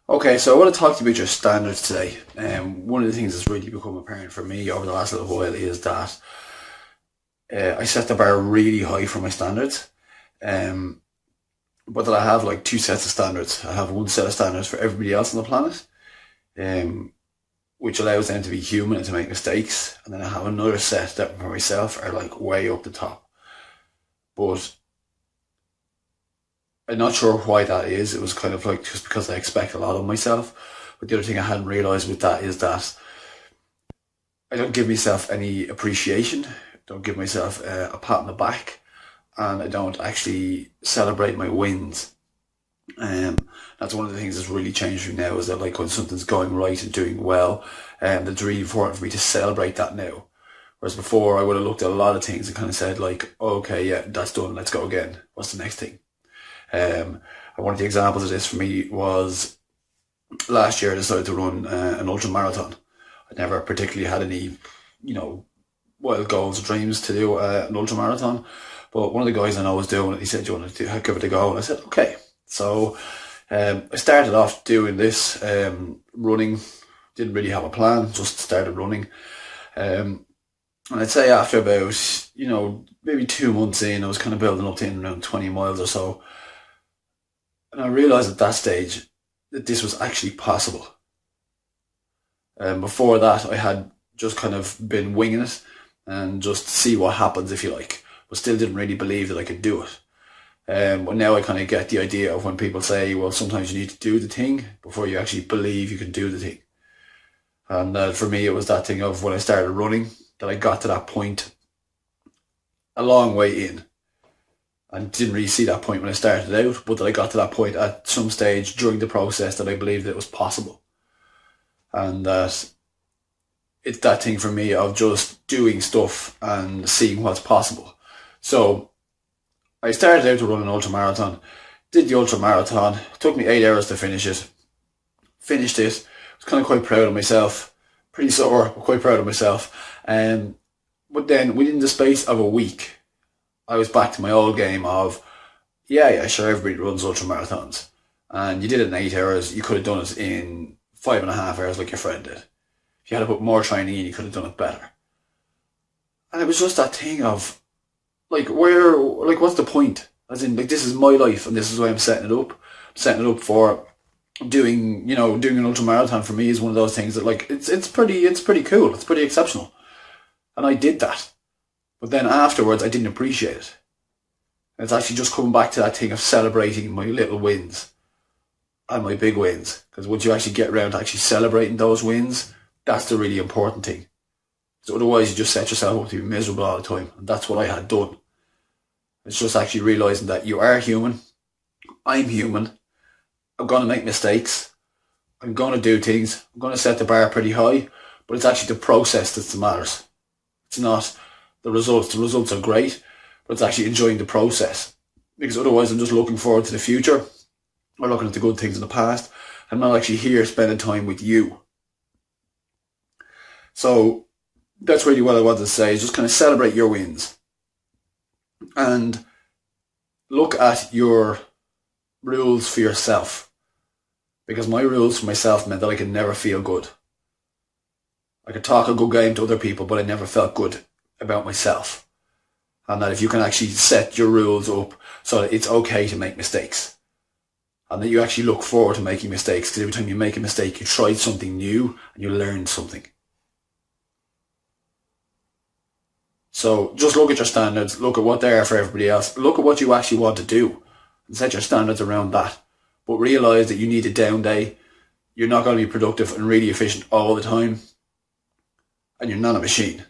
Okay, so I want to talk to you about your standards today. One of the things that's really become apparent for me over the last little while is that I set the bar really high for my standards. Um, but that I have like two sets of standards. I have one set of standards for everybody else on the planet, um, which allows them to be human and to make mistakes. And then I have another set that for myself are like way up the top. But I'm not sure why that is. It was kind of like just because I expect a lot of myself. But the other thing I hadn't realized with that is that I don't give myself any appreciation, don't give myself a pat on the back, and I don't actually celebrate my wins. Um, that's one of the things that's really changed for me now is that like when something's going right and doing well, it's really important for me to celebrate that now. Whereas before I would have looked at a lot of things and kind of said like, oh, okay, yeah, that's done, let's go again. What's the next thing? Um, and one of the examples of this for me was last year I decided to run an ultra marathon. I never particularly had any, you know, wild goals or dreams to do an ultra marathon. But one of the guys I know was doing it. He said, "Do you want to give it a go?" And I said, "Okay." So I started off doing this running. Didn't really have a plan. Just started running. Um, and I'd say after about maybe 2 months in, I was kind of building up to around 20 miles or so. And I realised at that stage that this was actually possible. Before that, I had just kind of been winging it and just see what happens if you like, but still didn't really believe that I could do it. But now I kind of get the idea of when people say, well, sometimes you need to do the thing before you actually believe you can do the thing. And for me, it was that thing of when I started running that I got to that point a long way in. And didn't really see that point when I started out, but that I got to that point at some stage during the process that I believed it was possible. And that it's that thing for me of just doing stuff and seeing what's possible. So I started out to run an ultra marathon, did the ultra marathon, it took me 8 hours to finish it, finished it, was kind of quite proud of myself, pretty sore, but quite proud of myself. But then within the space of a week, I was back to my old game of, yeah, sure, everybody runs ultra marathons. And you did it in 8 hours, you could have done it in 5.5 hours like your friend did. If you had to put more training in, you could have done it better. And it was just that thing of, what's the point? As in, like, this is my life and this is why I'm setting it up. I'm setting it up for doing an ultra marathon for me is one of those things that like, it's pretty cool. It's pretty exceptional. And I did that. But then afterwards, I didn't appreciate it. And it's actually just coming back to that thing of celebrating my little wins and my big wins. Because once you actually get around to actually celebrating those wins, that's the really important thing. So otherwise you just set yourself up to be miserable all the time. And that's what I had done. It's just actually realising that you are human. I'm human. I'm going to make mistakes. I'm going to do things. I'm going to set the bar pretty high. But it's actually the process that matters. It's not the results. The results are great. But it's actually enjoying the process. Because otherwise I'm just looking forward to the future. Or looking at the good things in the past. I'm not actually here spending time with you. So that's really what I wanted to say, is just kind of celebrate your wins. And look at your rules for yourself. Because my rules for myself meant that I could never feel good. I could talk a good game to other people, but I never felt good about myself. And that if you can actually set your rules up so that it's okay to make mistakes. And that you actually look forward to making mistakes, because every time you make a mistake, you tried something new and you learned something. So just look at your standards, look at what they are for everybody else, look at what you actually want to do and set your standards around that. But realise that you need a down day, you're not going to be productive and really efficient all the time, and you're not a machine.